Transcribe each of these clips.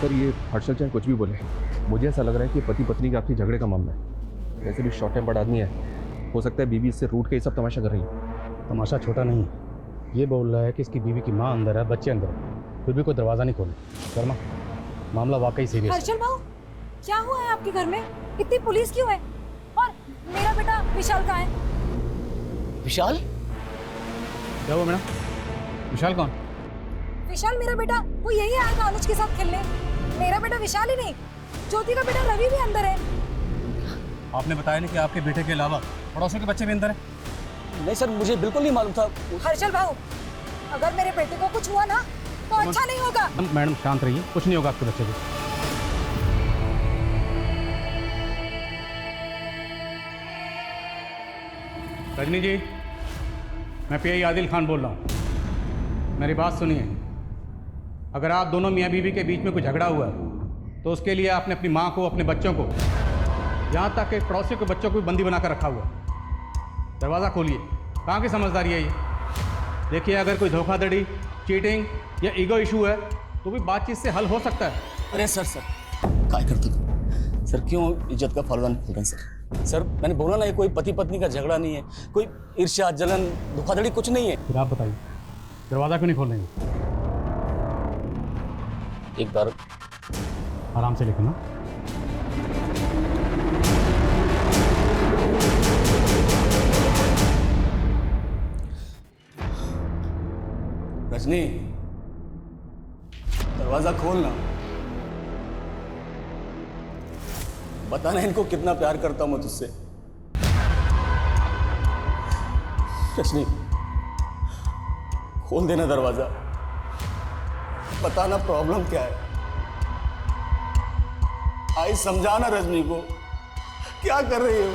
Sir ये हर्षल चाहे कुछ भी बोले, मुझे ऐसा लग रहा है कि पति पत्नी के आपसी झगड़े का मामला है। वैसे भी शॉर्ट टेम्पर्ड आदमी है, हो सकता है बीवी इससे रूठ के ये सब तमाशा कर रही है। तमाशा छोटा नहीं है, ये बोल रहा है कि इसकी बीवी की माँ अंदर है, बच्चे अंदर है, फिर भी कोई दरवाज़ा नहीं खोले। शर्मा, मामला वाकई सीरियस है। हर्षल भाऊ, क्या हुआ है आपके घर में? इतनी पुलिस क्यों है? और मेरा बेटा विशाल कहाँ है? विशाल? क्या हुआ मैडम? विशाल कौन? विशाल मेरा बेटा, वो यही आया था अनुज के साथ खेलने। मेरा बेटा विशाल ही नहीं, ज्योति का बेटा रवि भी अंदर है। आपने बताया नहीं कि आपके बेटे के अलावा पड़ोसियों के बच्चे भी अंदर हैं? नहीं सर, मुझे बिल्कुल नहीं मालूम था। हर्षल भाऊ, अगर मेरे बेटे को कुछ हुआ ना तो अच्छा नहीं होगा। मैडम शांत रहिए, कुछ नहीं होगा आपके बच्चे को। रजनी जी, मैं पीआई आदिल खान बोल रहा हूँ। मेरी बात सुनिए, अगर आप दोनों मियाँ बीवी के बीच में कोई झगड़ा हुआ है तो उसके लिए आपने अपनी माँ को, अपने बच्चों को, यहाँ तक कि पड़ोसियों के बच्चों को भी बंदी बनाकर रखा हुआ है। दरवाज़ा खोलिए। कहाँ की समझदारी है ये? देखिए, अगर कोई धोखाधड़ी, चीटिंग या ईगो इशू है तो भी बातचीत से हल हो सकता है। अरे सर क्या करते तुम? सर क्यों इज्जत का फलदान खोल रहे हैं सर? सर मैंने बोला ना, ये कोई पति पत्नी का झगड़ा नहीं है, कोई ईर्ष्या, जलन, धोखाधड़ी कुछ नहीं है। फिर आप बताइए, दरवाज़ा क्यों नहीं खोल रहे? एक बार आराम से लेकर ना। रजनी, दरवाजा खोलना। बताना इनको कितना प्यार करता हूं मैं तुझसे। रजनी, खोल देना दरवाजा। बताना प्रॉब्लम क्या है। आई समझाना रजनी को, क्या कर रही हो?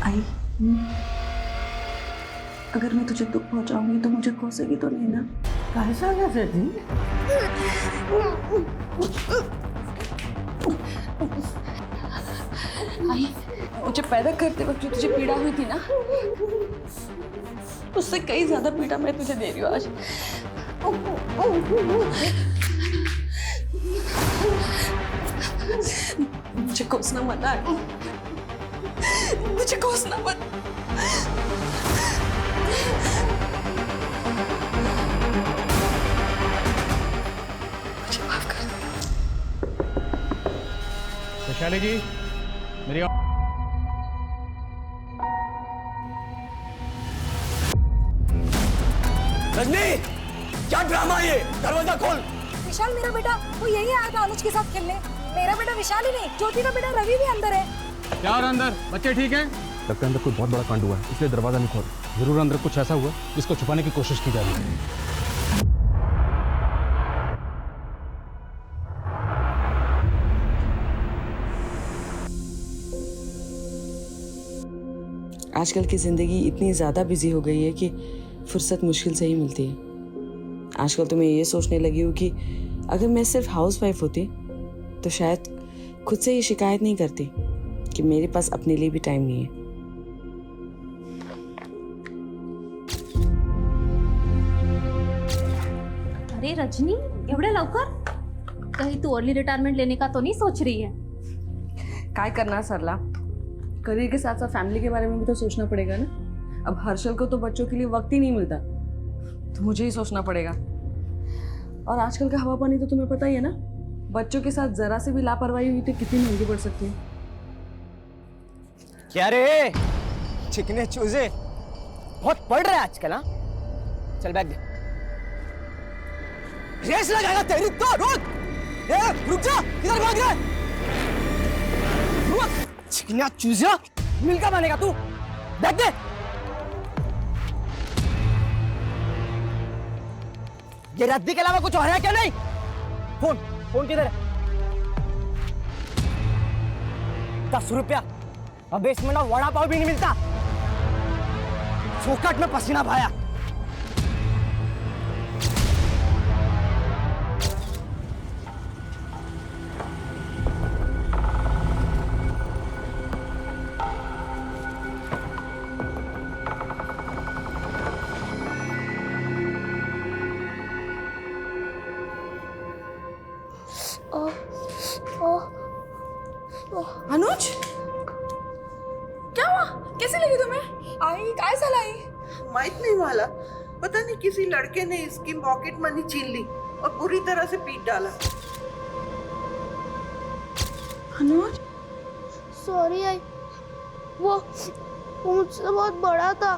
आई, अगर मैं तुझे दुख पहुंचाऊंगी तो मुझे कोसेगी तो नहीं ना? कैसा कैसे थी? आई, मुझे पैदा करते वक्त जो तुझे पीड़ा हुई थी ना, उससे कई ज्यादा पीड़ा मैं तुझे दे रही हूँ आज। मुझे कोसना मत आई, मुझे कोसना मत। मुझे माफ कर दो। वैशाली जी, मेरी रजनी, क्या ड्रामा ये? दरवाजा खोल। विशाल मेरा बेटा, वो यही आया था अनुज के साथ खेलने। मेरा बेटा विशाल ही नहीं, ज्योति का बेटा रवि भी अंदर है। क्या अंदर बच्चे ठीक हैं? लगता है अंदर कोई बहुत बड़ा कांड हुआ है, इसलिए दरवाज़ा नहीं खोल। जरूर अंदर कुछ ऐसा हुआ जिसको छुपाने की कोशिश की जा रही है। आजकल की ज़िंदगी इतनी ज़्यादा बिजी हो गई है कि फुर्सत मुश्किल से ही मिलती है। आजकल तो मैं ये सोचने लगी हूँ कि अगर मैं सिर्फ हाउसवाइफ होती तो शायद खुद से ये शिकायत नहीं करती कि मेरे पास अपने लिए भी टाइम नहीं है। अरे रजनी, एवढे लवकर? कहीं तू अर्ली रिटायरमेंट लेने का तो नहीं सोच रही है? काय करना सरला, करियर के साथ साथ फैमिली के बारे में भी तो सोचना पड़ेगा ना। अब हर्षल को तो बच्चों के लिए वक्त ही नहीं मिलता, तो मुझे ही सोचना पड़ेगा। और आजकल का हवा पानी तो तुम्हें पता ही है ना, बच्चों के साथ जरा से भी लापरवाही हुई तो कितनी महंगी पड़ सकती है। क्या रे चिकने चूजे, बहुत पड़ रहा है आजकल। हाँ चल बैग दे, रेस लगाएगा तेरी तो। रुक जा, किधर भाग रहा है? चिकना चूजा, मिलकर बनेगा तू। बैग दे। ये रद्दी के अलावा कुछ और है क्या? नहीं। फोन किधर है? 10 रुपया, अब इसमें ना वड़ा पाव भी नहीं मिलता। चौकट में पसीना भाया। अनुज क्या हुआ? कैसे लगी तुम्हें? आई काय झालं आई? माहित नहीं वाला, पता नहीं किसी लड़के ने इसकी पॉकेट मनी छीन ली और पूरी तरह से पीट डाला। अनुज सॉरी आई, वो मुझसे बहुत बड़ा था।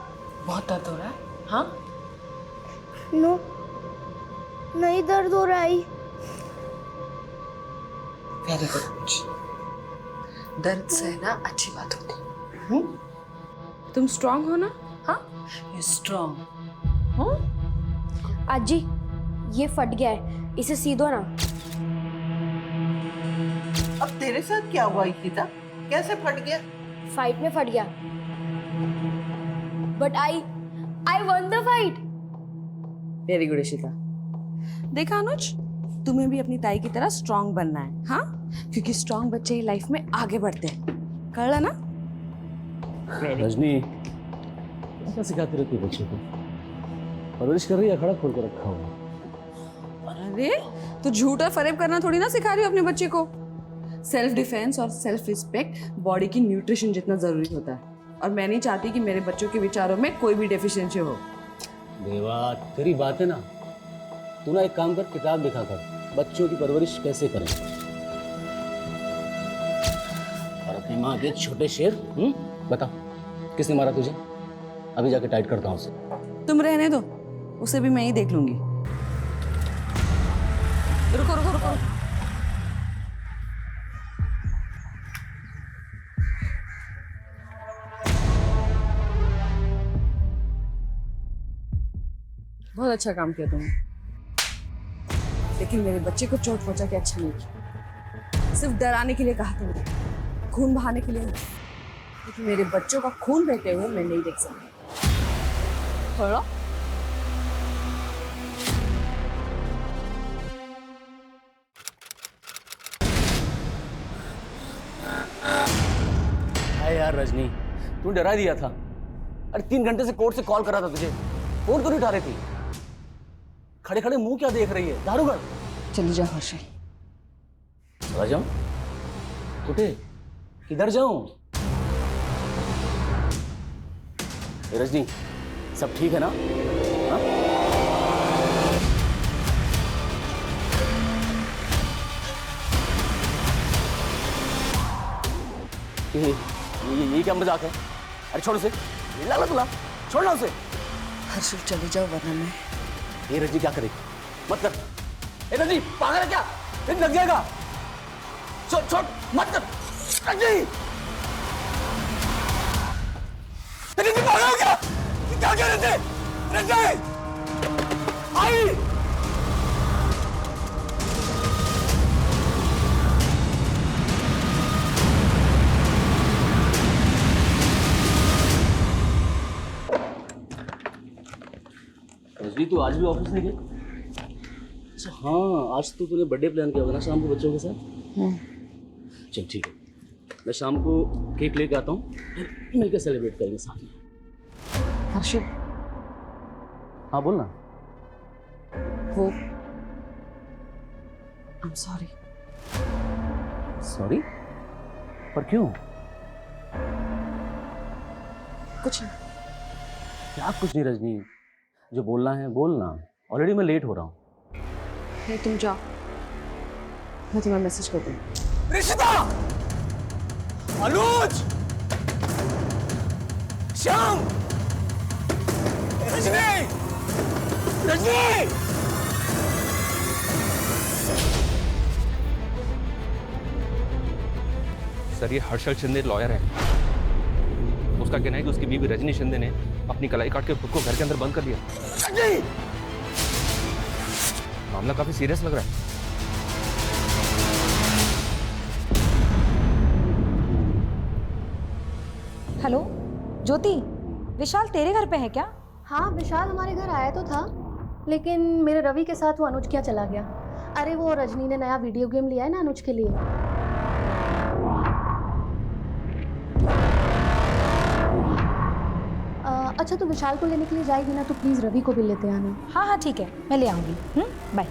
बहुत दर्द हो रहा है? हाँ नो, नहीं दर्द हो रहा आई। Very good. दर्द सहना अच्छी बात होती है। तुम स्ट्रांग हो ना? हाँ, यू स्ट्रांग। आजी, ये फट गया है, इसे सी दो ना। अब तेरे साथ क्या हुआ इशिता? कैसे फट गया? फाइट में फट गया। But I one the fight. Very good Ishita. देखा अनुज, तुम्हें भी अपनी ताई की तरह स्ट्रांग बनना है। हाँ, क्योंकि स्ट्रांग बच्चे ही लाइफ में आगे बढ़ते हैं। कर ना? रजनी क्या सिखाती रहती है बच्चों को? परवरिश कर रही है, खड़ा खोल कर रखा हुआ। अरे तो झूठ और फरेब करना थोड़ी ना सिखा रही हो अपने बच्चे को। सेल्फ डिफेंस और सेल्फ रिस्पेक्ट बॉडी की न्यूट्रिशन जितना जरूरी होता है, और मैं नहीं चाहती कि मेरे बच्चों के विचारों में कोई भी डेफिशिएंसी हो। देवा, तेरी बात है ना, तू ना एक काम कर, किताब लिखा कर, बच्चों की परवरिश कैसे करें। और अपनी माँ के छोटे शेर। बता, किसने मारा तुझे? अभी जाके टाइट करता हूँ उसे। तुम रहने दो, उसे भी मैं ही देख लूंगी। रुको रुको रुको। बहुत अच्छा काम किया तुमने, लेकिन मेरे बच्चे को चोट पहुंचा के अच्छा नहीं किया। सिर्फ डराने के लिए कहा तुमने, खून बहाने के लिए नहीं। लेकिन मेरे बच्चों का खून बहते हुए मैं नहीं देख सकती। थोड़ा हाय यार रजनी, तू डरा दिया था। अरे 3 घंटे से कोर्ट से कॉल कर रहा था तुझे, फोन क्यों नहीं उठा रही थी? खड़े खड़े मुंह क्या देख रही है? दारूगढ़ चली जाओ हर्षल। चला जाऊं? कुटे किधर जाऊं? रजनी, सब ठीक है ना? हाँ? ये क्या मजाक है? अरे छोड़ उसे, ये लाला तुला, छोड़ना उसे। हर्षल चले जाओ वरना मैं। ये रजनी क्या करेगी? मत कर। ए रजनी, पागल है क्या? दिन लग जाएगा। छोड़ छोड़, मत कर। रजनी, रजनी पागल हो क्या? क्या कह रहे थे? रजनी, आई। रजनी, तू आज भी ऑफिस नहीं गई? अच्छा हाँ, आज तो तूने बर्थडे प्लान किया होगा ना शाम को बच्चों के साथ? चल ठीक है, मैं शाम को केक लेके आता हूँ, मिलकर सेलिब्रेट करेंगे साथ में। हर्षल, हाँ बोल ना। वो आई एम सॉरी। सॉरी? पर क्यों? कुछ नहीं। क्या कुछ नहीं रजनी, जो बोलना है बोलना। ऑलरेडी मैं लेट हो रहा हूँ। नहीं, तुम जाओ, मैं तुम्हें मैसेज कर दूँ। रिश्ता, अनुज, श्याम, रजनी, रजनी। सर, ये हर्षल शिंदे लॉयर है। उसका कहना है कि उसकी बीवी रजनी शिंदे ने अपनी कलाई काट के खुद को घर के अंदर बंद कर दिया। मामला काफी सीरियस लग रहा है। हेलो ज्योति, विशाल तेरे घर पे है क्या? हाँ, विशाल हमारे घर आया तो था, लेकिन मेरे रवि के साथ वो अनुज क्या चला गया। अरे वो रजनी ने नया वीडियो गेम लिया है ना अनुज के लिए। अच्छा, तो विशाल को लेने के लिए जाएगी ना, तो प्लीज़ रवि को भी लेते आना। हाँ हाँ ठीक है, मैं ले आऊंगी। बाय।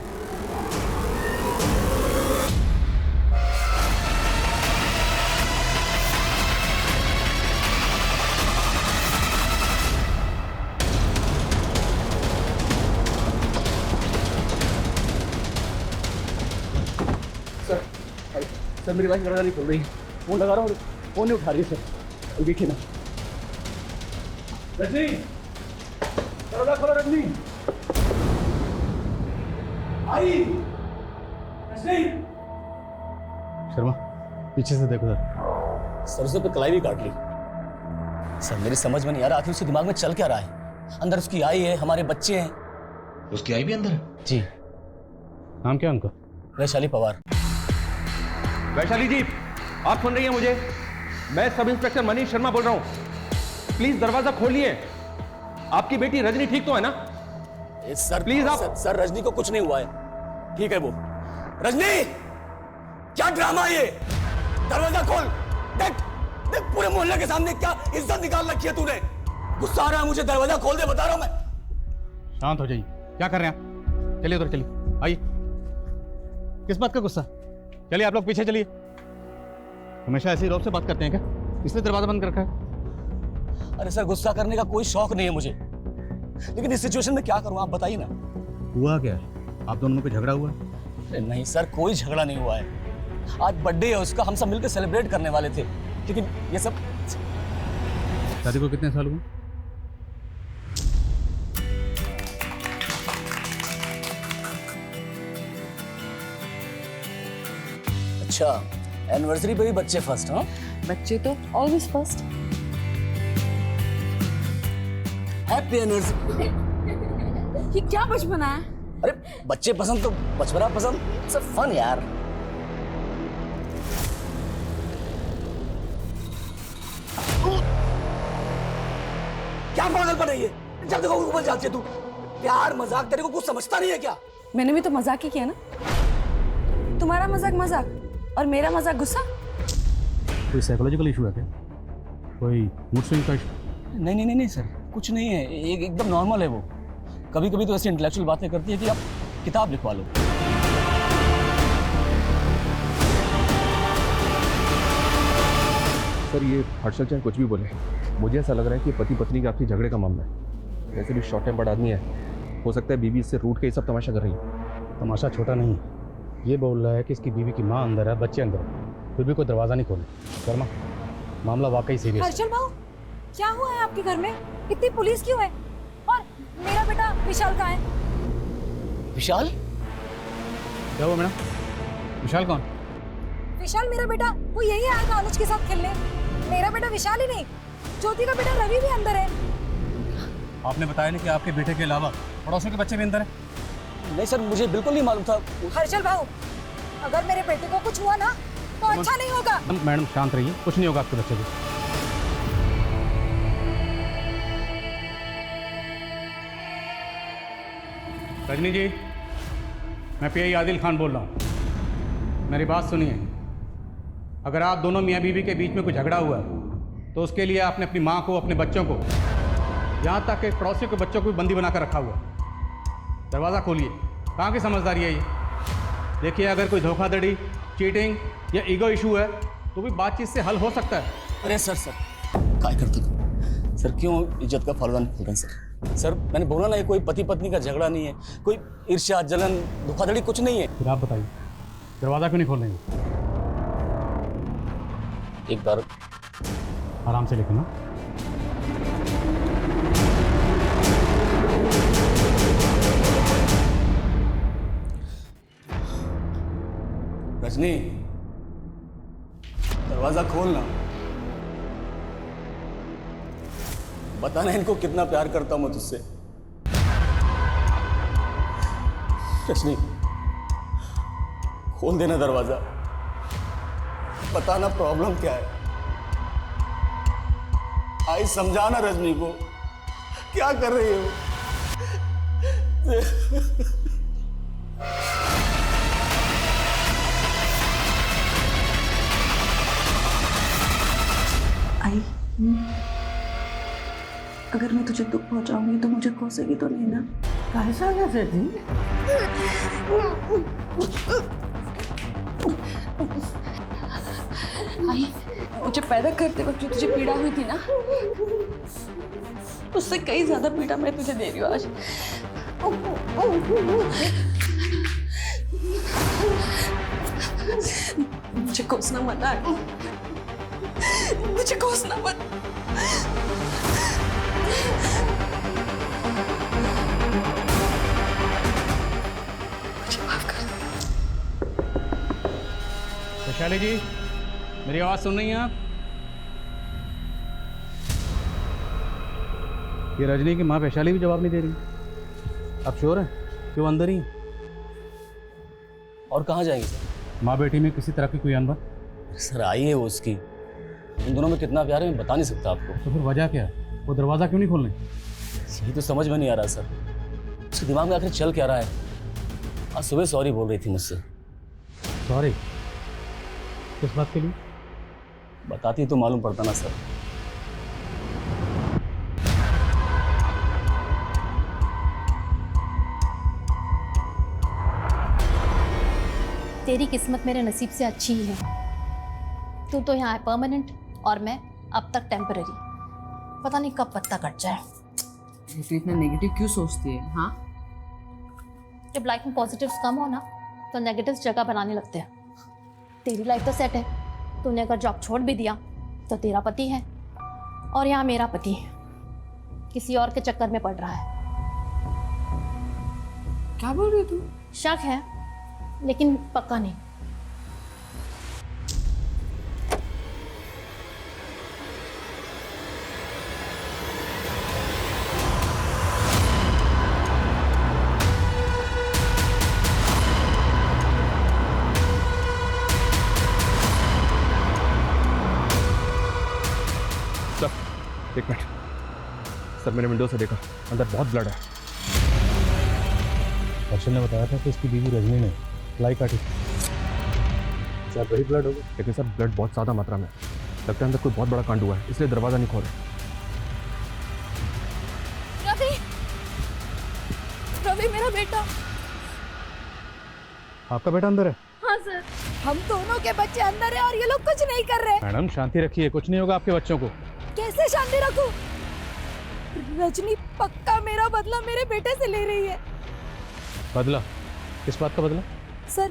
मेरी वाइफ दरवाजा नहीं खोल रही, फोन लगा रहा हूँ, फोन नहीं उठा रही है सर। देखिए ना। रजनी, दरवाजा खोलो रजनी। आई रजनी। शर्मा, पीछे से देखो सर। सरसों पे कलाई भी काट ली। सर मेरी समझ में नहीं आ रहा आखिर उसके दिमाग में चल क्या रहा है। अंदर उसकी आई है, हमारे बच्चे हैं। उसकी आई भी अंदर है? जी। नाम क्या उनका? वैशाली पवार। वैशाली जी, आप सुन रही हैं मुझे? मैं सब इंस्पेक्टर मनीष शर्मा बोल रहा हूं। प्लीज दरवाजा खोलिए। आपकी बेटी रजनी ठीक तो है ना? सर प्लीज आप। सर रजनी को कुछ नहीं हुआ है, ठीक है वो। रजनी, क्या ड्रामा है ये? दरवाजा खोल। देख देख, पूरे मोहल्ले के सामने क्या इज्जत निकाल रखी है तूने। गुस्सा आ रहा है मुझे, दरवाजा खोल दे, बता रहा हूं मैं। शांत हो जाइए। क्या कर रहे हैं आप? चलिए उधर, चलिए। आइए। किस बात का गुस्सा? चलिए आप लोग पीछे चलिए। हमेशा ऐसे ही रौब से बात करते हैं क्या? इसलिए दरवाजा बंद कर रखा है? अरे सर, गुस्सा करने का कोई शौक नहीं है मुझे, लेकिन इस सिचुएशन में क्या करूं आप बताइए ना। हुआ क्या है? आप दोनों में कोई झगड़ा हुआ? अरे नहीं सर, कोई झगड़ा नहीं हुआ है। आज बर्थडे है उसका, हम सब मिलकर सेलिब्रेट करने वाले थे, लेकिन ये सब। शादी को कितने साल हुए? अच्छा, एनिवर्सरी पे भी बच्चे फर्स्ट? हाँ, बच्चे तो ऑलवेज फर्स्ट। Happy anniversary. ये क्या बचपना है? अरे बच्चे पसंद तो बचपना पसंद, सब फन यार। क्या पागलपन है ये? जब देखो ऊपर जाती है तू। प्यार मजाक तेरे को कुछ समझता नहीं है क्या? मैंने भी तो मजाक ही किया ना। तुम्हारा मजाक मजाक और मेरा मजाक गुस्सा। कोई साइकोलॉजिकल इशू है क्या? कोई मूड स्विंग का इशू? नहीं नहीं नहीं नहीं सर, कुछ नहीं है, एकदम नॉर्मल है वो। कभी कभी तो ऐसी इंटेलेक्चुअल बातें करती है कि आप किताब लिखवा लो। सर ये हर्षल चाहे कुछ भी बोले, मुझे ऐसा लग रहा है कि पति पत्नी के आपसी झगड़े का मामला है। वैसे भी शॉर्ट टेम्पर्ड आदमी है, हो सकता है बीवी इससे रूठ के ये सब तमाशा कर रही है। तमाशा छोटा नहीं है। ये बोल रहा है कि इसकी बीवी की माँ अंदर है, बच्चे अंदर है, फिर भी कोई दरवाज़ा नहीं खोले। शर्मा, मामला वाकई सीरियस है। हर्षल भाऊ, क्या हुआ है आपके घर में? इतनी पुलिस क्यों है? और मेरा बेटा विशाल कहाँ है? विशाल? क्या हुआ मैडम? विशाल कौन? विशाल मेरा बेटा, वो यही आया था अनुज के साथ खेलने। मेरा बेटा विशाल ही नहीं, ज्योति का बेटा रवि भी अंदर है। आपने बताया नहीं कि आपके बेटे के अलावा पड़ोसियों के बच्चे भी अंदर हैं? नहीं सर, मुझे बिल्कुल नहीं मालूम था। हर्षल भाऊ, अगर मेरे बेटे को कुछ हुआ ना तो अच्छा नहीं होगा। मैडम शांत रहिए, कुछ नहीं होगा आपके बच्चे को। रजनी जी, मैं पीआई आदिल खान बोल रहा हूँ। मेरी बात सुनिए। अगर आप दोनों मियाँ बीवी के बीच में कोई झगड़ा हुआ है तो उसके लिए आपने अपनी माँ को, अपने बच्चों को, यहाँ तक कि पड़ोसियों के बच्चों को भी बंदी बनाकर रखा हुआ है। दरवाज़ा खोलिए। कहाँ की समझदारी है ये? देखिए, अगर कोई धोखाधड़ी, चीटिंग या ईगो इशू है तो भी बातचीत से हल हो सकता है। अरे सर क्या करते तुम? सर क्यों इज्जत का फालूदा निकल रहे हैं सर? मैंने बोला ना, ये कोई पति पत्नी का झगड़ा नहीं है, कोई ईर्ष्या, जलन, धोखाधड़ी कुछ नहीं है। फिर आप बताइए, दरवाज़ा क्यों नहीं खोल रहे हैं? एक बार आराम से लेकिन ना। रजनी, दरवाजा खोलना। बताना इनको कितना प्यार करता हूं मैं तुझसे। रजनी, खोल देना दरवाजा। बताना प्रॉब्लम क्या है। आई समझाना रजनी को, क्या कर रही हो? आई, अगर मैं तुझे दुख पहुंचाऊंगी तो मुझे कोसेगी तो नहीं ना? कैसा कैसे थी? आई, मुझे पैदा करते वक्त जो तुझे पीड़ा हुई थी ना, उससे कई ज्यादा पीड़ा मैं तुझे दे रही हूँ आज। मुझे कोसना मत आगे, मुझे कोसना मत। मुझे माफ कर दो। वैशाली जी, मेरी आवाज़ सुन रही हैं आप? ये रजनी की माँ वैशाली भी जवाब नहीं दे रही। आप श्योर हैं कि वो अंदर ही हैं? और कहाँ जाएंगे सर? माँ बेटी में किसी तरह की कोई अनबन? सर आई है वो उसकी, उन दोनों में कितना प्यार है मैं बता नहीं सकता आपको। तो फिर वजह क्या है? वो दरवाज़ा क्यों नहीं खोल रहे? यही तो समझ में नहीं आ रहा सर, उसके दिमाग में आखिर चल क्या रहा है। आज सुबह सॉरी बोल रही थी मुझसे। सॉरी? किस बात के लिए? बताती तो मालूम पड़ता ना सर। तेरी किस्मत मेरे नसीब से अच्छी ही है। तू तो यहाँ है परमानेंट और मैं अब तक टेम्पररी। पता नहीं कब पत्ता कट जाए। तो इतना नेगेटिव क्यों सोचती है? हाँ, जब लाइफ में पॉजिटिव्स कम हो ना तो नेगेटिव्स जगह बनाने लगते हैं। तेरी लाइफ तो सेट है, तूने अगर जॉब छोड़ भी दिया तो तेरा पति है और यहाँ मेरा पति किसी और के चक्कर में पड़ रहा है। क्या बोल रही तू? शक है लेकिन पक्का नहीं। सर एक मिनट सर, मैंने विंडो से देखा अंदर बहुत ब्लड है। हर्षल ने बताया था कि इसकी बीवी रजनी ने लाई काटी। क्या वही ब्लड होगा? लेकिन सर ब्लड बहुत ज़्यादा मात्रा में है। लगता है अंदर कोई बहुत बड़ा कांड हुआ है, इसलिए दरवाज़ा नहीं खोल रहे। रवि, रवि मेरा बेटा। आपका बेटा अंदर है? हाँ सर, हम दोनों के बच्चे अंदर है और ये लोग कुछ नहीं कर रहे। मैडम शांति रखिए, कुछ नहीं होगा आपके बच्चों को। कैसे शांति रखूं? रजनी पक्का मेरा बदला मेरे बेटे से ले रही है। बदला? किस बात का बदला? सर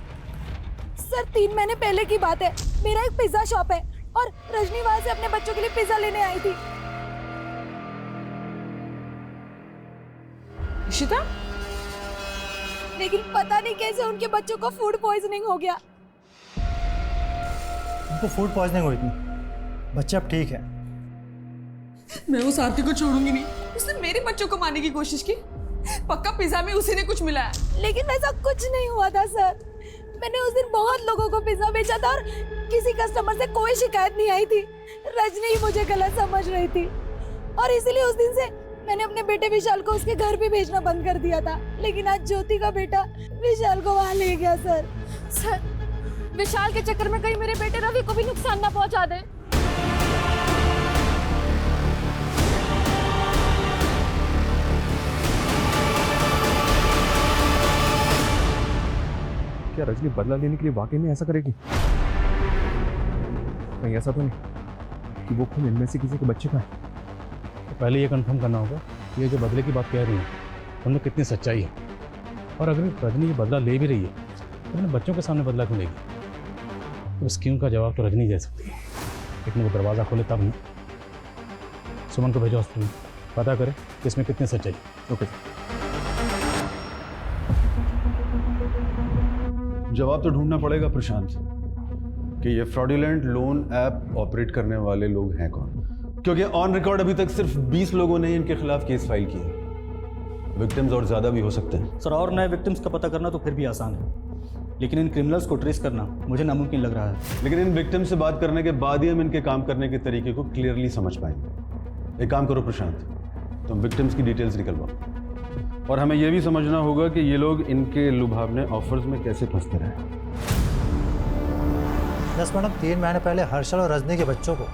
3 महीने पहले की बात है। मेरा एक पिज्जा शॉप है और रजनी वहां से अपने बच्चों के लिए पिज्जा लेने आई थी। इशिता? लेकिन पता नहीं कैसे उनके बच्चों को फूड पॉइजनिंग हो गया। उनको फूड पॉइजनिंग हुई थी, बच्चे अब ठीक है। मैं उस आरती को छोड़ूंगी नहीं। उसने मेरे बच्चों को मारने की कोशिश की। पक्का पिज्जा में उसी ने कुछ मिलाया। लेकिन वैसा कुछ नहीं हुआ था सर। मैंने उस दिन बहुत लोगों को पिज्जा बेचा था और किसी कस्टमर से कोई शिकायत नहीं आई थी। रजनी ही मुझे गलत समझ रही थी और इसीलिए उस दिन से मैंने अपने बेटे विशाल को उसके घर भी भेजना बंद कर दिया था। लेकिन आज ज्योति का बेटा विशाल को वहां ले गया सर। सर विशाल के चक्कर में कहीं मेरे बेटे रवि को भी नुकसान ना पहुंचा दे। क्या रजनी बदला लेने के लिए वाकई में ऐसा करेगी? कहीं ऐसा तो नहीं कि वो खून इनमें से किसी के बच्चे का है? तो पहले ये कंफर्म करना होगा कि ये जो बदले की बात कह रही है उनमें कितनी सच्चाई है। और अगर रजनी ये बदला ले भी रही है तो अपने बच्चों के सामने बदला क्यों लेगी? तो इस क्यों का जवाब तो रजनी दे सकती है, लेकिन वो दरवाज़ा खोले तब नहीं। सुमन को भेजो हॉस्पिटल में, पता करे कि इसमें कितनी सच्चाई। ओके। जवाब तो ढूंढना पड़ेगा प्रशांत कि ये फ्रॉडुलेंट लोन ऐप ऑपरेट करने वाले लोग हैं कौन, क्योंकि ऑन रिकॉर्ड अभी तक सिर्फ 20 लोगों ने इनके खिलाफ केस फाइल किया है। विक्टिम्स और ज़्यादा भी हो सकते हैं। सर, और नए विक्टिम्स का पता करना तो फिर भी आसान है, लेकिन इन क्रिमिनल्स को ट्रेस करना मुझे नामुमकिन लग रहा है। लेकिन इन विक्टिम से बात करने के बाद ही हम इनके काम करने के तरीके को क्लियरली समझ पाएंगे। एक काम करो प्रशांत, तुम विक्टिम्स की डिटेल्स निकलवाओ और हमें यह भी समझना होगा कि ये लोग इनके लुभावने ऑफर्स में कैसे फंसते रहे। यस मैडम, 3 महीने पहले हर्षल और रजनी के बच्चों को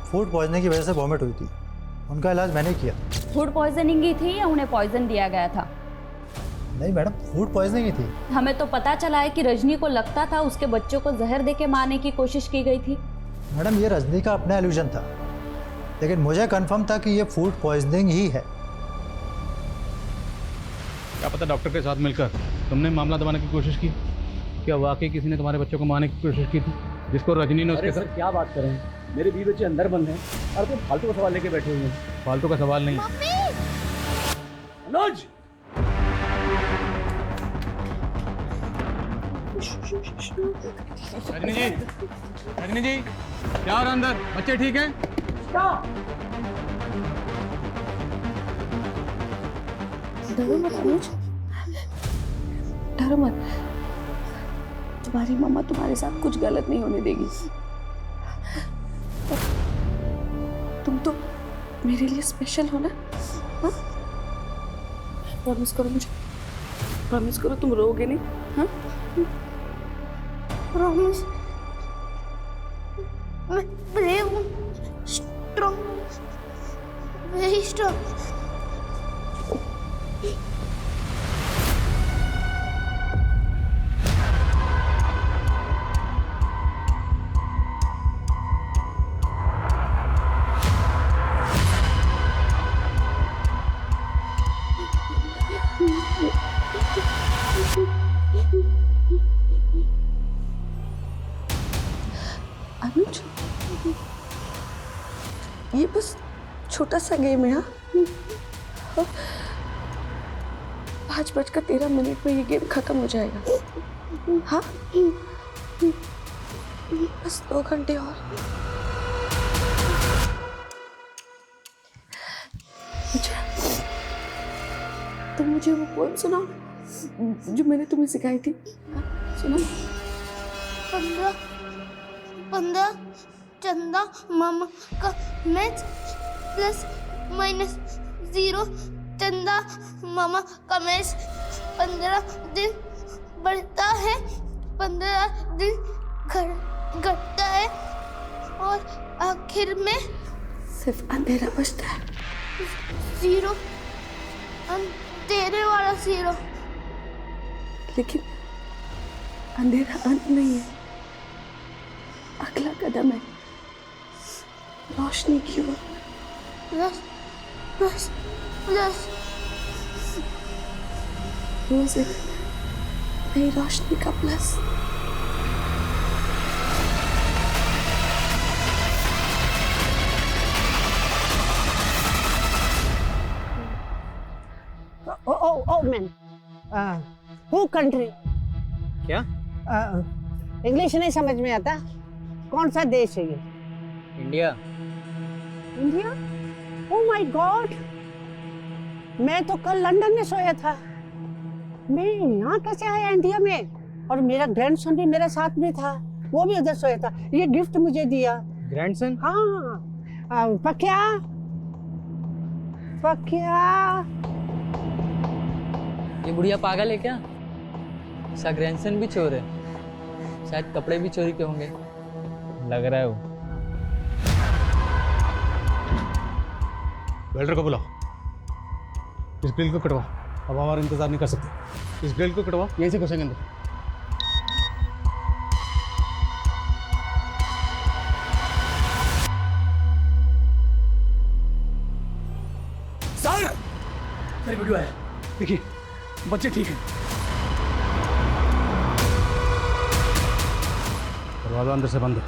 फूड पॉइजनिंग की वजह से वॉमिट हुई थी। उनका इलाज मैंने किया। फूड पॉइजनिंग ही थी या उन्हें पॉइजन दिया गया था? नहीं मैडम, फूड पॉइजनिंग ही थी। हमें तो पता चला है कि रजनी को लगता था उसके बच्चों को जहर देके मारने की कोशिश की गई थी। मैडम, ये रजनी का अपना एल्यूजन था, लेकिन मुझे कंफर्म था कि ये फूड पॉइजनिंग ही है। क्या पता डॉक्टर के साथ मिलकर तुमने मामला दबाने की कोशिश की? क्या वाकई किसी ने तुम्हारे बच्चों को मारने की कोशिश की थी? जिसको रजनी ने उसके अरे सर क्या बात कर रहे हैं, मेरे बीवी बच्चे अंदर बंद हैं और तो फालतू का सवाल लेके बैठे हुए हैं। फालतू का सवाल नहीं। मनोज रजनी जी, रजनी जी क्या हो रहा अंदर? बच्चे ठीक हैं? डरो मत अनुज, डरो मत। तुम्हारी मम्मा तुम्हारे साथ कुछ गलत नहीं होने देगी। तुम तो मेरे लिए स्पेशल हो ना। हाँ? प्रॉमिस करो मुझे, प्रॉमिस करो तुम रोओगे नहीं। हाँ? प्रॉमिस, मैं ब्रेव हूँ, स्ट्रॉन्ग, वेरी स्ट्रॉन्ग। अनुज, ये बस छोटा सा गेम है। हाँ, 5:13 में ये गेम खत्म हो जाएगा। हाँ, बस 2 घंटे और। तुम मुझे वो पोएम सुनाओ जो मैंने तुम्हें सिखाई थी। हाँ, सुनाओ। 15 चंदा मामा का मैच प्लस माइनस 0 चंदा मामा का मैच 15 दिन बढ़ता है, 15 दिन घटता है और आखिर में सिर्फ अंधेरा बचता है। 0, अंधेरे वाला 0। लेकिन अंधेरा अंत नहीं है, अगला कदम है रोशनी की ओर। प्लस प्लस प्लस रोज एक नई रोशनी का plus. Oh man, who country? क्या? इंग्लिश नहीं समझ में आता, कौन सा देश है ये? India. India? Oh my God, मैं तो कल लंदन में सोया था, मैं यहाँ कैसे आया इंडिया में? और मेरा ग्रैंडसन भी मेरे साथ में था, वो भी उधर सोया था। ये गिफ्ट मुझे दिया। ग्रैंडसन? हाँ, पक्या पक्या। ये बुढ़िया पागल है क्या? इसका ग्रैंडसन भी चोर है, शायद कपड़े भी चोरी के होंगे, लग रहा है वो। वेल्डर को बुलाओ, इस ग्रिल को कटवाओ, अब हमारा इंतजार नहीं कर सकते। इस ग्रिल को कटवाओ, यहीं से घुसेंगे अंदर। सर, मेरी वीडियो है, देखिए बच्चे ठीक हैं। दरवाजा अंदर से बंद है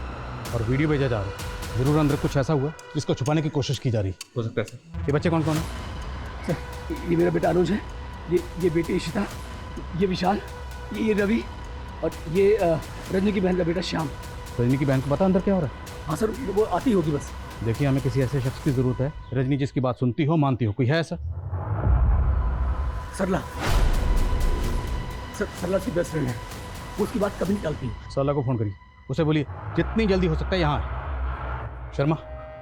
और वीडियो भेजा जा रहा है। जरूर अंदर कुछ ऐसा हुआ जिसको छुपाने की कोशिश की जा रही है। हो सकता है सर। ये बच्चे कौन कौन है? सर, ये मेरा बेटा अनुज है, ये बेटी इशिता, ये विशाल, ये रवि और ये रजनी की बहन का बेटा श्याम। रजनी की बहन को पता अंदर क्या हो रहा है? हाँ सर, वो आती होगी बस। देखिए, हमें किसी ऐसे शख्स की जरूरत है रजनी जिसकी बात सुनती हो, मानती हो। कोई है ऐसा? सरला, सरला की बेस्ट फ्रेंड है, वो उसकी बात कभी नहीं टालती। सरला को फोन करिए, उसे बोलिए जितनी जल्दी हो सकता है यहाँ आए। शर्मा,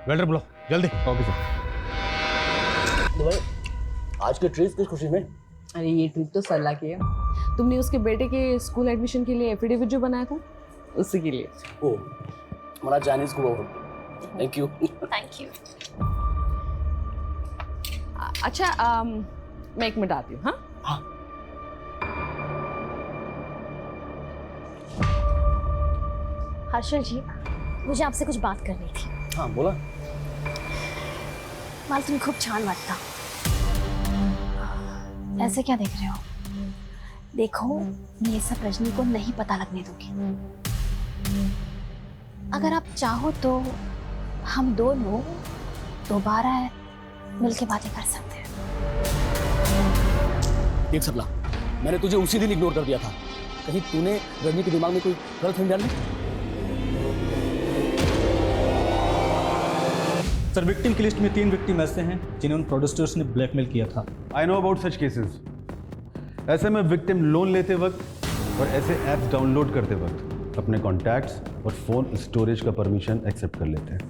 वेल्डर बुलाओ जल्दी। Okay sir. आज के ट्रिप किस खुशी में? अरे ये ट्रिप तो सरला की है। तुमने उसके बेटे के स्कूल एडमिशन के लिए एफिडेविट जो बनाया था, उसी के लिए। ओ, हमारा चाइनीज को थैंक यू। Thank you. अच्छा, मैं 1 मिनट आती हूँ। हाँ हाँ। हर्षल जी, मुझे आपसे कुछ बात करनी थी। हाँ बोला। मला तुम्ही खूप छान वाटता। ऐसे क्या देख रहे हो? देखो, मैं ये सब रजनी को नहीं पता लगने दूंगी। अगर आप चाहो तो हम दोनों दोबारा मिलके बातें कर सकते हैं। देख सबला, मैंने तुझे उसी दिन इग्नोर कर दिया था। कहीं तूने रजनी के दिमाग में कोई गलत फहमी डाल दी? सर, विक्टिम की लिस्ट में 3 विक्टिम ऐसे हैं जिन्हें उन प्रोड्यूसर्स ने ब्लैकमेल किया था। I know about such cases. ऐसे में विक्टिम लोन लेते वक्त और ऐसे ऐप्स डाउनलोड करते वक्त अपने कॉन्टैक्ट्स और फ़ोन स्टोरेज का परमिशन एक्सेप्ट कर लेते हैं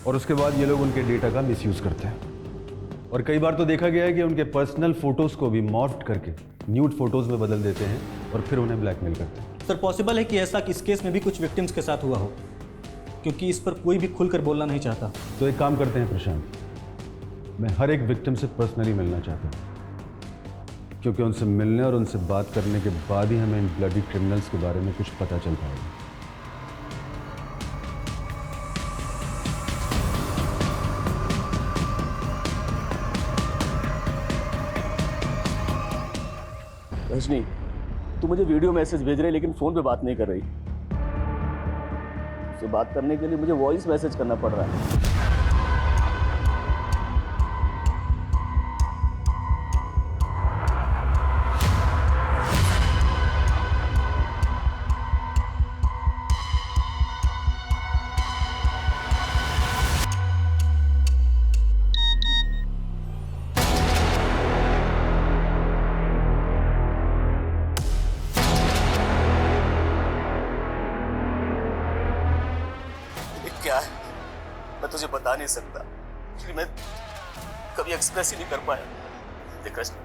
और उसके बाद ये लोग उनके डेटा का मिसयूज़ करते हैं। और कई बार तो देखा गया है कि उनके पर्सनल फोटोज़ को भी मॉर्फ्ड करके न्यूड फोटोज़ में बदल देते हैं और फिर उन्हें ब्लैकमेल करते हैं। सर, पॉसिबल है कि ऐसा इस केस में भी कुछ विक्टिम्स के साथ हुआ हो, क्योंकि इस पर कोई भी खुलकर बोलना नहीं चाहता। तो एक काम करते हैं प्रशांत, मैं हर एक विक्टिम से पर्सनली मिलना चाहता हूँ, क्योंकि उनसे मिलने और उनसे बात करने के बाद ही हमें इन ब्लडी क्रिमिनल्स के बारे में कुछ पता चल पाएगा। रजनी, तू मुझे वीडियो मैसेज भेज रही है लेकिन फोन पे बात नहीं कर रही। उससे बात करने के लिए मुझे वॉइस मैसेज करना पड़ रहा है। क्या है मैं तुझे बता नहीं सकता, क्योंकि मैं कभी एक्सप्रेस ही नहीं कर पाया। देख रजनी,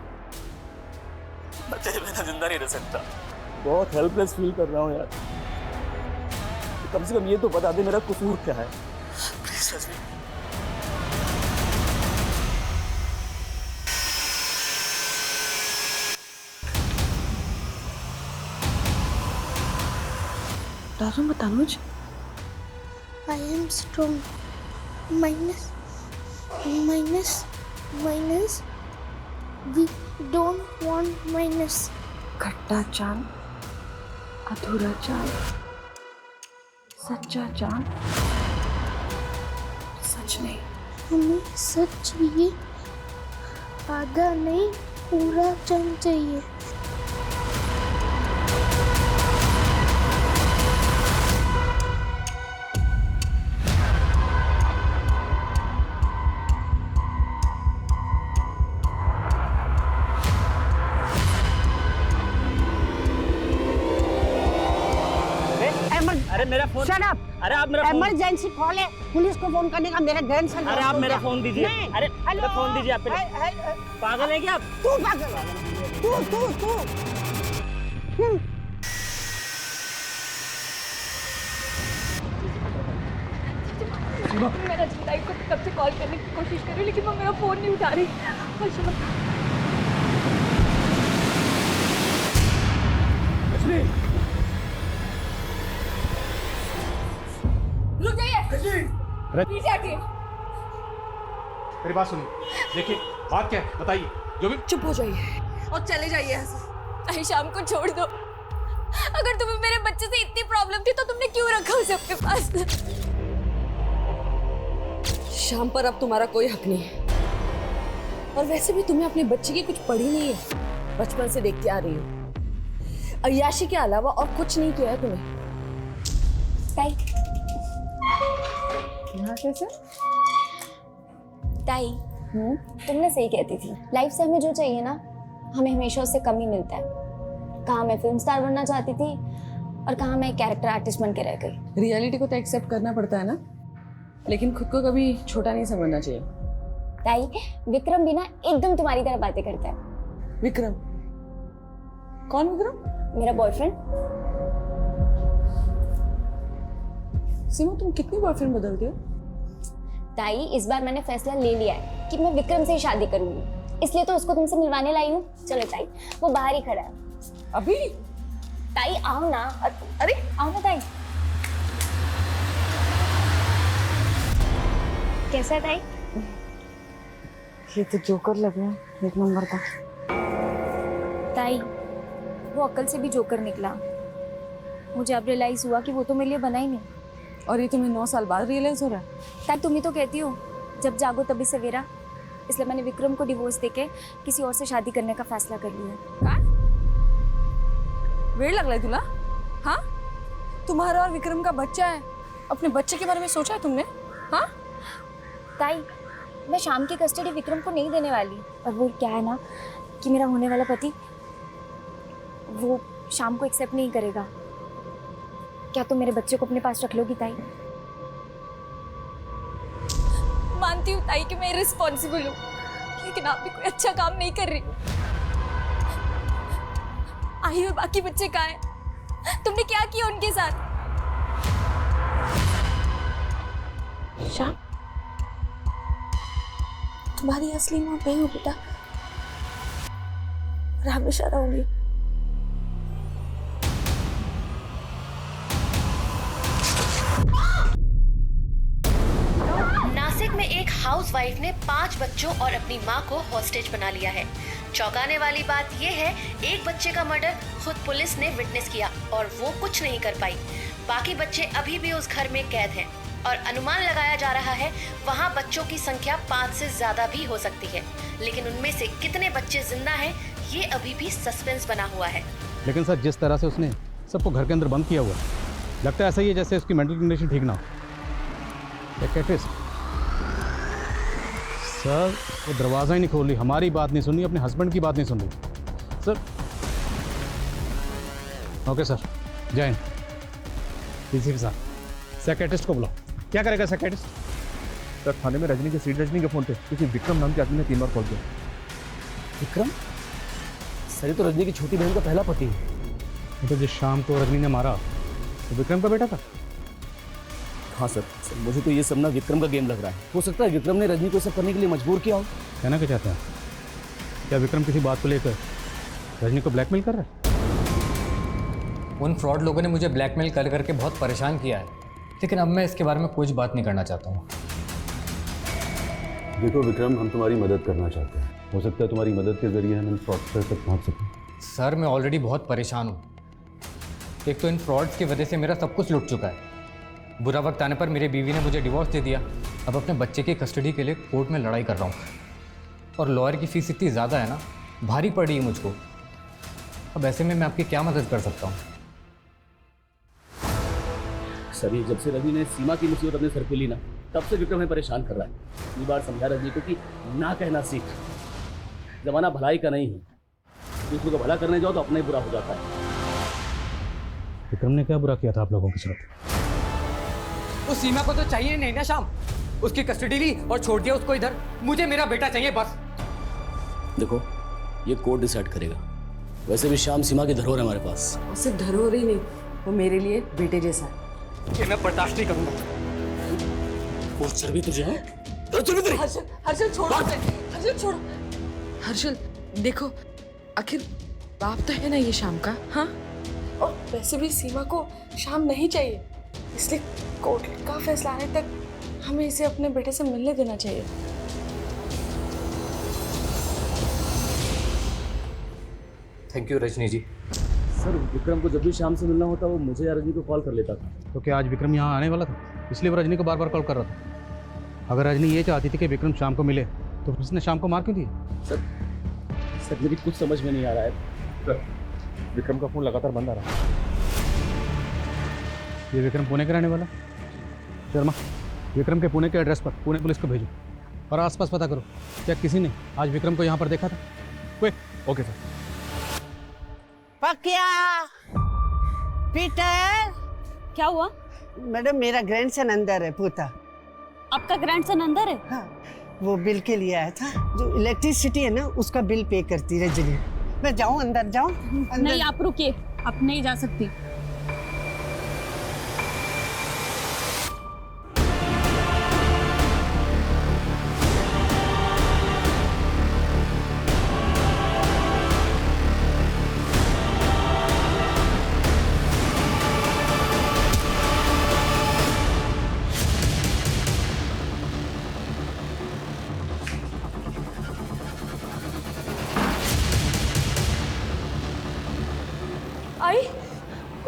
मैं तेरे बिना जिंदा नहीं रह सकता। बहुत हेल्पलेस फील कर रहा हूँ यार। कम से कम ये तो बता दे मेरा कसूर क्या है, प्लीज रजनी। डरो मत अनुज। I am strong. Minus. We don't want minus. खट्टा चांद, अधूरा चांद, सच्चा चांद, सच नहीं। हमें सच चाहिए, आधा नहीं पूरा चांद चाहिए। अरे मेरा फोन, शट अप। अरे आप मेरा इमरजेंसी कॉल है, पुलिस को फोन करने का मेरा ग्रैंडसन। अरे आप मेरा फोन दीजिए। अरे हेलो, फोन दीजिए आप। पागल है क्या आप? तू पागल है, तू मैं रजनी ताई को कब से कॉल करने की कोशिश कर रही हूँ, लेकिन वो मेरा फोन नहीं उठा रही। रुक जाइए, पीछे हटिए। मेरी बात सुनिए, देखिए बात क्या है बताइए। जो भी चुप हो जाइए और चले जाइए यहाँ से। ताई, शाम को छोड़ दो। अगर तुम्हें मेरे बच्चे से इतनी प्रॉब्लम थी तो तुमने क्यों रखा उसे अपने पास? शाम पर अब तुम्हारा कोई हक नहीं है, और वैसे भी तुम्हें अपने बच्चे की कुछ पड़ी नहीं है। बचपन से देखती आ रही हो, अय्याशी के अलावा और कुछ नहीं किया है तुम्हें। ताई, यहाँ कैसे? ताई, तुमने सही कहती थी। लाइफ से हमें जो चाहिए ना, हमें हमेशा उससे कम ही मिलता है। कहाँ मैं फिल्म स्टार बनना चाहती थी और कहाँ मैं कैरेक्टर आर्टिस्ट बन के रह गई। रियलिटी को तो एक्सेप्ट करना पड़ता है ना, लेकिन खुद को कभी छोटा नहीं समझना चाहिए। ताई, विक्रम भी ना एकदम तुम्हारी तरह बातें करता है। विक्रम? कौन विक्रम? मेरा बॉयफ्रेंड। सीमा, तुम कितनी बॉयफ्रेंड बदलते हो? ताई, इस बार मैंने फैसला ले लिया है कि मैं विक्रम से ही शादी करूंगी, इसलिए तो उसको तुमसे मिलवाने लाई हूँ। चलो ताई, वो बाहर ही खड़ा है। अभी? ताई आओ ना। अरे आओ ना ताई। कैसा है ताई? ये तो जोकर लग रहा है, एक नंबर का। ताई, वो अक्ल से भी जोकर निकला। मुझे अब रियलाइज हुआ कि वो तो मेरे लिए बना ही नहीं। और ये तुम्हें 9 साल बाद रियलाइज हो रहा है? ताई तुम ही तो कहती हो जब जागो तभी सवेरा, इसलिए मैंने विक्रम को डिवोर्स देके किसी और से शादी करने का फैसला कर लिया। काय? वेड़ लग रहा है तुला? हाँ, तुम्हारा और विक्रम का बच्चा है, अपने बच्चे के बारे में सोचा है तुमने? हाँ ताई, मैं शाम की कस्टडी विक्रम को नहीं देने वाली। और वो क्या है ना कि मेरा होने वाला पति वो शाम को एक्सेप्ट नहीं करेगा। क्या तुम मेरे बच्चे को अपने पास रख लोगी ताई? मानती हूँ ताई कि मैं रिस्पॉन्सिबल हूँ, लेकिन आप भी कोई अच्छा काम नहीं कर रही। आई और बाकी बच्चे कहाँ हैं? तुमने क्या किया उनके साथ? शाम, तुम्हारी असली माँ मैं हूँ बेटा, और हमेशा रहूंगी। नासिक में एक हाउसवाइफ ने 5 बच्चों और अपनी मां को हॉस्टेज बना लिया है। चौंकाने वाली बात यह है, एक बच्चे का मर्डर खुद पुलिस ने विटनेस किया और वो कुछ नहीं कर पाई। बाकी बच्चे अभी भी उस घर में कैद हैं और अनुमान लगाया जा रहा है वहाँ बच्चों की संख्या 5 से ज्यादा भी हो सकती है, लेकिन उनमें से कितने बच्चे जिंदा हैं ये अभी भी सस्पेंस बना हुआ है। लेकिन सर जिस तरह से उसने सबको घर के अंदर बंद किया हुआ है, लगता है ऐसा ही है जैसे उसकी मेंटल कंडीशन ठीक ना हो। सर वो दरवाज़ा ही नहीं खोल रही, हमारी बात नहीं सुन रही, अपने हस्बैंड की बात नहीं सुन रही। सर ओके सर, जय हिंद। पीसी के साथ साइकियाट्रिस्ट को बुलाओ। क्या करेगा साइकियाट्रिस्ट? सर थाने में रजनी के सीट रजनी के फोन पे किसी विक्रम नाम के आदमी ने 3 बार कॉल किया। विक्रम? सर ये तो रजनी की छोटी बहन का पहला पति है। तो जिस शाम को रजनी ने मारा तो विक्रम का बेटा था। हाँ सर, मुझे तो ये सब ना विक्रम का गेम लग रहा है। हो सकता है विक्रम ने रजनी को सब करने के लिए मजबूर किया हो। कहना क्या चाहते हैं? क्या विक्रम किसी बात को लेकर रजनी को ब्लैकमेल कर रहा है? उन फ्रॉड लोगों ने मुझे ब्लैकमेल कर करके बहुत परेशान किया है, लेकिन अब मैं इसके बारे में कुछ बात नहीं करना चाहता हूँ। देखो विक्रम, हम तुम्हारी मदद करना चाहते हैं। हो सकता है तुम्हारी मदद के जरिए हम इन फ्रॉडस्टर तक पहुँच सकें। सर मैं ऑलरेडी बहुत परेशान हूँ। एक तो इन फ्रॉड्स की वजह से मेरा सब कुछ लुट चुका है। बुरा वक्त आने पर मेरी बीवी ने मुझे डिवोर्स दे दिया। अब अपने बच्चे की कस्टडी के लिए कोर्ट में लड़ाई कर रहा हूँ, और लॉयर की फीस इतनी ज़्यादा है ना, भारी पड़ रही है मुझको। अब ऐसे में मैं आपकी क्या मदद कर सकता हूँ? सर ये जब से रवि ने सीमा की मुसीबत अपने सर पे ली ना, तब से विक्रम हमें परेशान कर रहा है। इतनी बार समझा रवि को कि ना कहना सीख, जमाना भलाई का नहीं है। दूसरों का भला करने जाओ तो अपना ही बुरा हो जाता है। विक्रम ने क्या बुरा किया था आप लोगों के साथ? उस सीमा को तो चाहिए नहीं ना शाम, उसकी कस्टडी ली और छोड़ दिया उसको इधर। मुझे मेरा बेटा चाहिए बस। देखो ये कोर्ट डिसाइड करेगा। वैसे भी शाम सीमा की धरोहर है हमारे पास। और सिर्फ धरोहर ही नहीं, वो मेरे लिए बेटे जैसा है। ये मैं बर्दाश्त नहीं करूंगा। और सर भी तुझे है? हर्षल, हर्षल छोड़ो उसे। हर्षल छोड़ो। हर्षल देखो, आखिर बाप तो है ना ये शाम का। हाँ, और वैसे भी सीमा को शाम नहीं चाहिए, इसलिए कोर्ट का फैसला आने तक हमें इसे अपने बेटे से मिलने देना चाहिए। Thank you Rajni ji. Sir Vikram को जब भी शाम से मिलना होता वो मुझे या रजनी को कॉल कर लेता था। तो क्या आज विक्रम यहाँ आने वाला था, इसलिए वो रजनी को बार बार कॉल कर रहा था? अगर रजनी ये चाहती थी कि विक्रम शाम को मिले तो उसने शाम को मार क्यों दिया? सर मेरी कुछ समझ में नहीं आ रहा है। सर विक्रम का फोन लगातार बंद आ रहा है। ये विक्रम पुणे का रहने वाला? शर्मा, विक्रम के पुणे के एड्रेस पर पुणे पुलिस को भेजो और आसपास पता करो क्या किसी ने आज विक्रम को यहाँ पर देखा था। क्विक। Okay sir. पकिया, पीटर। क्या हुआ? मैडम मेरा ग्रैंडसन अंदर है, पूता। आपका ग्रैंडसन अंदर है? हाँ, वो बिल के लिए आया था। जो इलेक्ट्रिसिटी है ना उसका बिल पे करती है रजनी। मैं जाऊँ अंदर जाऊँ? नहीं आप रुकिए, आप नहीं जा सकती। आई,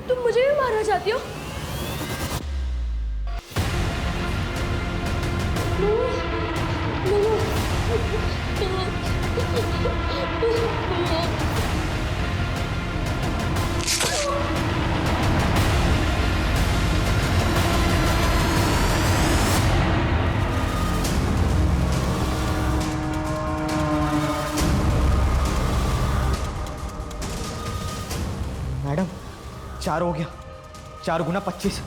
तुम मुझे भी मारना चाहती हो? मैडम 4 हो गया, 4 गुना 25,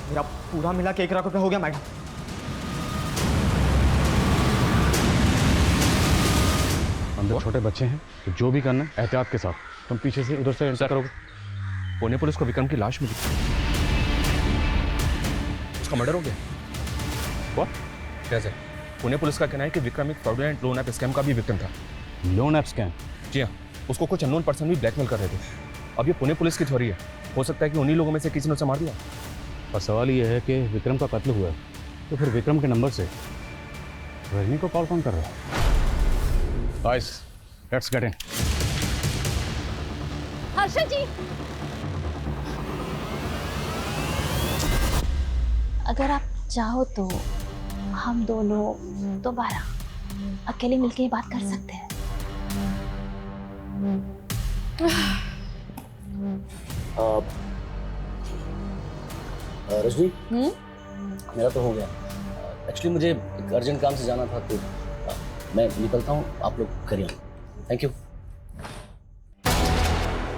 मेरा पूरा मिला के 1 लाख रुपए हो गया मैडम। अंदर छोटे बच्चे हैं, तो जो भी करना है एहतियात के साथ। तुम पीछे से उधर से एंटर करोगे। पुणे पुलिस को विक्रम की लाश मिली, उसका मर्डर हो गया। What? कैसे? पुणे पुलिस का कहना है कि विक्रम एक फ्रॉडुलेंट लोन ऐप स्कैम का भी विक्टिम था। Loan app scam? जी हाँ, उसको कुछ अननोन पर्सन भी ब्लैकमेल कर रहे थे। अब ये पुणे पुलिस की थ्योरी है, हो सकता है कि उन्हीं लोगों में से किसी ने उसे मार दिया। और सवाल ये है कि विक्रम का कत्ल हुआ है, तो फिर विक्रम के नंबर से रजनी को कॉल कौन कर रहा है? Guys, let's get in. Harshal ji, अगर आप चाहो तो हम दोनों दोबारा अकेले मिलके ये बात कर सकते हैं। रजनी, मेरा तो हो गया। एक्चुअली मुझे एक अर्जेंट काम से जाना था, तो मैं निकलता हूँ, आप लोग करिए। Thank you.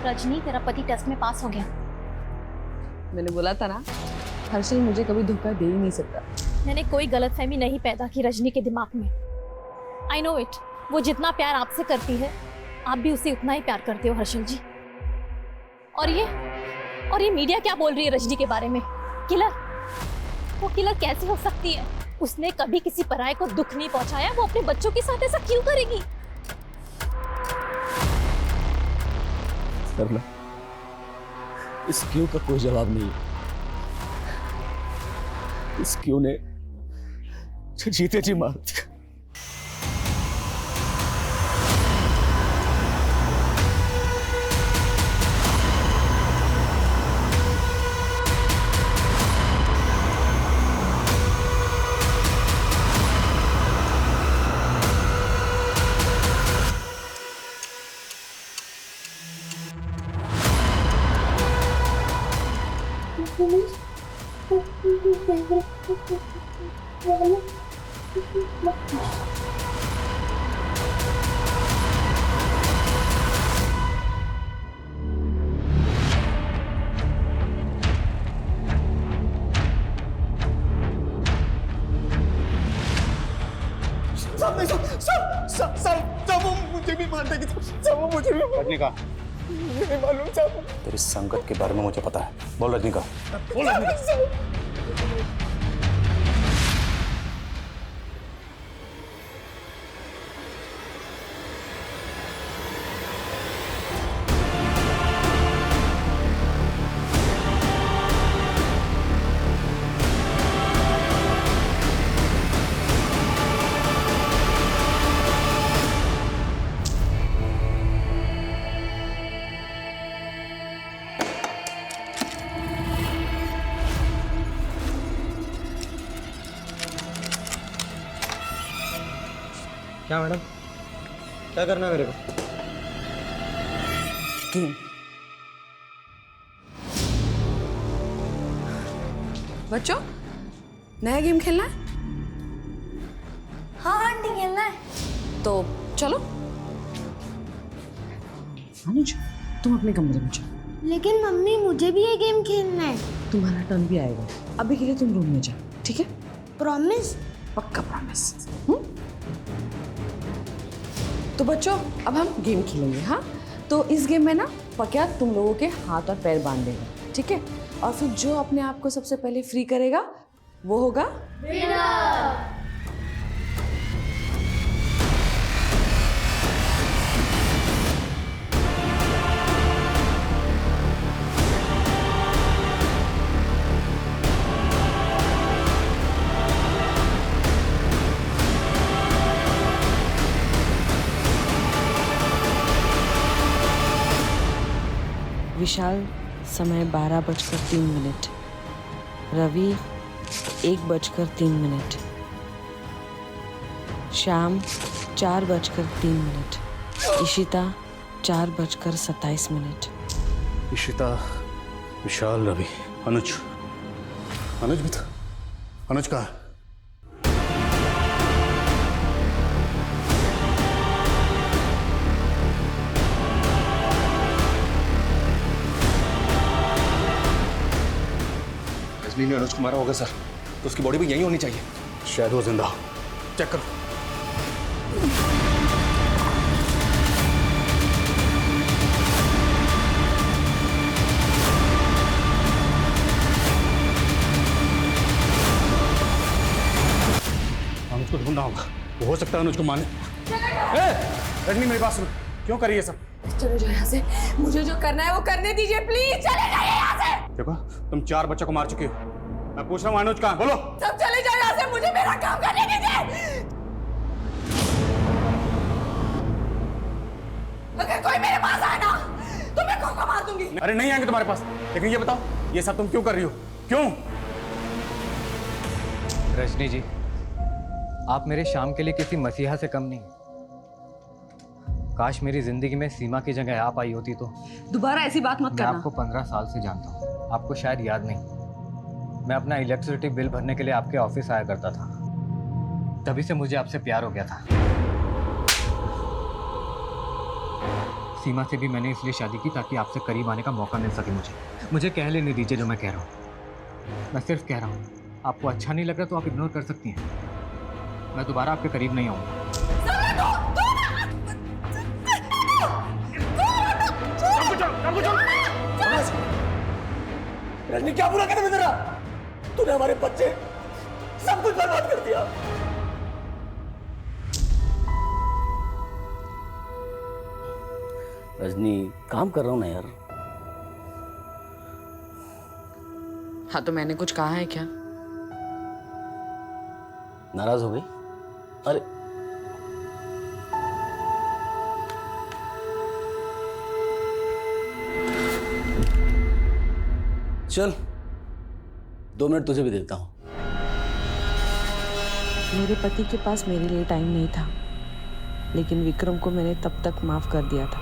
रजनी, तेरा पति टेस्ट में पास हो गया। मैंने बोला था ना, हर्षल मुझे कभी धोखा दे ही नहीं सकता। मैंने कोई गलतफहमी नहीं पैदा की रजनी के दिमाग में। आई नो इट, वो जितना प्यार आपसे करती है, आप भी उसे उतना ही प्यार करते हो हर्षल जी। और ये मीडिया क्या बोल रही है रजनी के बारे में? किलर, वो किलर कैसे हो सकती है? उसने कभी किसी पराये को दुख नहीं पहुंचाया, वो अपने बच्चों के साथ ऐसा क्यों करेगी? सरला, इस क्यों का कोई जवाब नहीं है। इस क्यों ने जीते जी मार दिया। मुझे भी मार देगी, सब मुझे भी मार। रजनीका, नहीं मालूम साहब। तेरी संगत के बारे में मुझे पता है। बोल रजनीका। बोल रजनीका। क्या मैडम, क्या करना है मेरे को? गेम। बच्चों, नया गेम खेलना है? हाँ आंटी, खेलना है। तो चलो। अनुज, तुम अपने कमरे में जाओ। लेकिन मम्मी, मुझे भी ये गेम खेलना है। तुम्हारा टर्न भी आएगा, अभी के लिए तुम रूम में जाओ, ठीक है? प्रॉमिस? पक्का प्रॉमिस। तो बच्चों, अब हम गेम खेलेंगे। हाँ, तो इस गेम में ना पक्या तुम लोगों के हाथ और पैर बांध देगा, ठीक है? और फिर जो अपने आप को सबसे पहले फ्री करेगा वो होगा विनर। विशाल, समय 12:03। रवि 1:03। शाम 4:03, इशिता 4:27। इशिता, विशाल, रवि, अनुज भी था। अनुज कहाँ है? रजनी ने अनुज को मारा होगा सर, तो उसकी बॉडी भी यहीं होनी चाहिए। शायद वो जिंदा हो। चेक करो। अनुज को ढूंढना होगा, हो सकता है अनुज को मारने। रजनी मेरी बात सुनो, क्यों करिए सब? चले जाओ यहाँ से, मुझे जो करना है वो करने दीजिए प्लीज, चले जाइए यहाँ से। देखो तुम 4 बच्चों को मार चुके हो, मैं पूछ रहा हूँ अनुज कहाँ है? बोलो। सब चले जाओ यहाँ से, मुझे मेरा काम करने दीजिए। अगर कोई मेरे पास आए ना तो मैं खुद को मार दूंगी। अरे नहीं आएंगे तुम्हारे पास, लेकिन ये बताओ ये सब तुम क्यों कर रही हो? क्यों? रजनी जी, आप मेरे शाम के लिए किसी मसीहा से कम नहीं। काश मेरी जिंदगी में सीमा की जगह आप आई होती तो। दोबारा ऐसी बात मत मैं करना। आपको 15 साल से जानता हूँ, आपको शायद याद नहीं। मैं अपना इलेक्ट्रिसिटी बिल भरने के लिए आपके ऑफिस आया करता था, तभी से मुझे आपसे प्यार हो गया था। सीमा से भी मैंने इसलिए शादी की ताकि आपसे करीब आने का मौका मिल सके। मुझे कह लेने दीजिए जो मैं कह रहा हूँ। मैं सिर्फ कह रहा हूँ, आपको अच्छा नहीं लग रहा तो आप इग्नोर कर सकती हैं। मैं दोबारा आपके करीब नहीं आऊँगा। रजनी क्या बुरा करे तेरा? तूने हमारे बच्चे सब कुछ बर्बाद कर दिया। रजनी काम कर रहा हूं ना यार। हाँ तो मैंने कुछ कहा है क्या? नाराज हो गई? अरे चल 2 मिनट तुझे भी देता हूं। मेरे पति के पास मेरे लिए टाइम नहीं था, लेकिन विक्रम को मैंने तब तक माफ कर दिया था।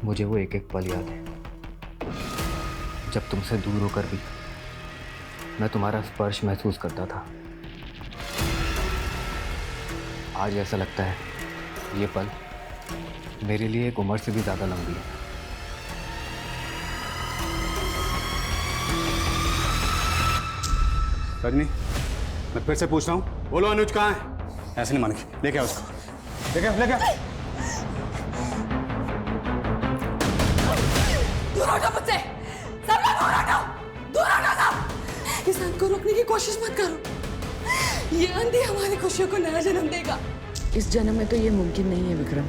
मुझे वो एक एक पल याद है जब तुमसे दूर होकर भी मैं तुम्हारा स्पर्श महसूस करता था। आज ऐसा लगता है ये पल मेरे लिए एक उम्र से भी ज्यादा लंबी है। रजनी, मैं फिर से पूछ रहा हूँ, बोलो अनुज कहाँ है? ऐसे नहीं मानेगी, लेके आओ उसको, लेके आओ। दूर हटो मुझसे, सब लोग दूर हटो, दूर हटो सब। इस अंध को रोकने की कोशिश मत करो, ये अंधी हमारी खुशियों को नया जन्म देगा। इस जन्म में तो ये मुमकिन नहीं है विक्रम।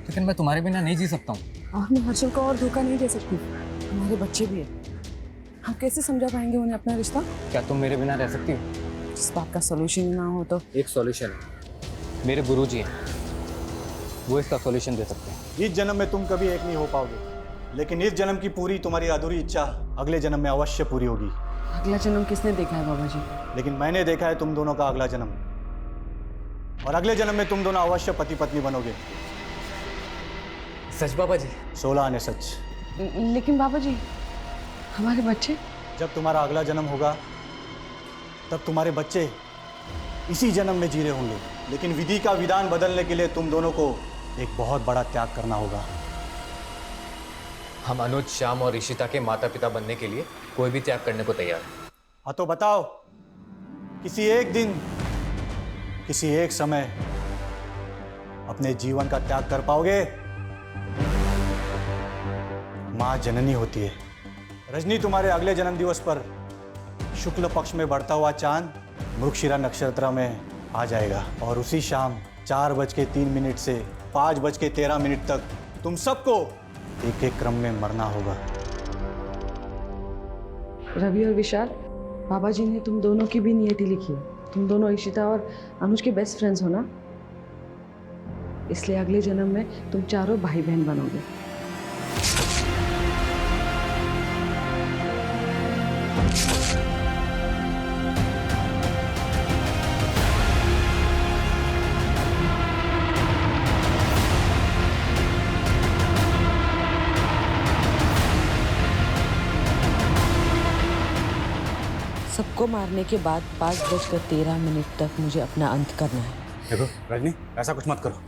लेकिन मैं तुम्हारे बिना नहीं जी सकता हूँ। और मैं हर्षल को और धोखा नहीं दे सकती, हमारे बच्चे भी है। हम कैसे समझा पाएंगे उन्हें अपना रिश्ता? क्या तुम मेरे बिना रह सकती हो? इस बात का सोल्यूशन ना हो तो? एक सॉल्यूशन है, मेरे गुरुजी हैं, वो इसका सॉल्यूशन दे सकते हैं। इस जन्म में तुम कभी एक नहीं हो पाओगे, लेकिन इस जन्म की पूरी तुम्हारी अधूरी इच्छा अगले जन्म में अवश्य पूरी होगी। अगला जन्म किसने देखा है बाबा जी? लेकिन मैंने देखा है तुम दोनों का अगला जन्म, और अगले जन्म में तुम दोनों अवश्य पति पत्नी बनोगे। सच बाबा जी? 16 आने सच। लेकिन बाबा जी हमारे बच्चे? जब तुम्हारा अगला जन्म होगा तब तुम्हारे बच्चे इसी जन्म में जी रहे होंगे, लेकिन विधि का विधान बदलने के लिए तुम दोनों को एक बहुत बड़ा त्याग करना होगा। हम अनुज, श्याम और ईशिता के माता पिता बनने के लिए कोई भी त्याग करने को तैयार है। हाँ तो बताओ, किसी एक दिन, किसी एक समय अपने जीवन का त्याग कर पाओगे? माँ जननी होती है। रजनी, तुम्हारे अगले जन्म दिवस पर शुक्ल पक्ष में बढ़ता हुआ चांद मृगशिरा नक्षत्र में आ जाएगा, और उसी शाम 4:03 से 5:13 तक तुम सबको एक एक क्रम में मरना होगा। रवि और विशाल, बाबा जी ने तुम दोनों की भी नियति लिखी है। तुम दोनों ईशिता और अनुज के बेस्ट फ्रेंड्स हो ना, इसलिए अगले जन्म में तुम चारों भाई बहन बनोगे। सबको मारने के बाद 5:13 तक मुझे अपना अंत करना है। देखो रजनी, ऐसा कुछ मत करो।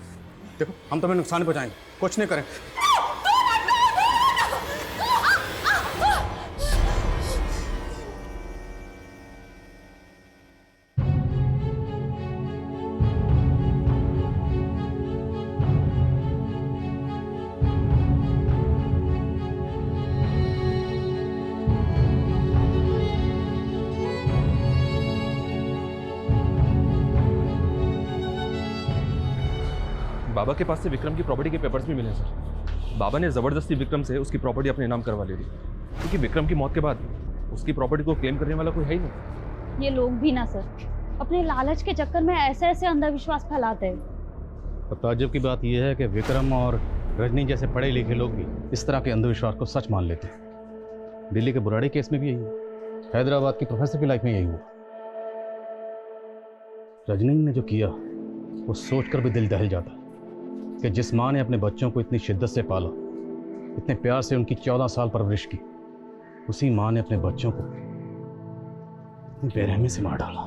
देखो हम तुम्हें नुकसान पहुंचाएंगे, कुछ नहीं करें। बाबा के पास से विक्रम की प्रॉपर्टी के पेपर्स भी मिले सर। बाबा ने ज़बरदस्ती विक्रम से उसकी प्रॉपर्टी अपने नाम करवा ली थी, क्योंकि विक्रम की मौत के बाद उसकी प्रॉपर्टी को क्लेम करने वाला कोई है ही नहीं। ये लोग भी ना सर अपने लालच के चक्कर में ऐसे ऐसे अंधविश्वास फैलाते हैं। अब ताज्जुब की बात यह है कि विक्रम और रजनी जैसे पढ़े लिखे लोग भी इस तरह के अंधविश्वास को सच मान लेते हैं। दिल्ली के बुराड़ी केस में भी यही हुआ, हैदराबाद की प्रोफेसर की लाइफ में यही हुआ। रजनी ने जो किया वो सोचकर भी दिल दहल जाता कि जिस माँ ने अपने बच्चों को इतनी शिद्दत से पाला, इतने प्यार से उनकी 14 साल परवरिश की, उसी माँ ने अपने बच्चों को इतनी बेरहमी से मार डाला।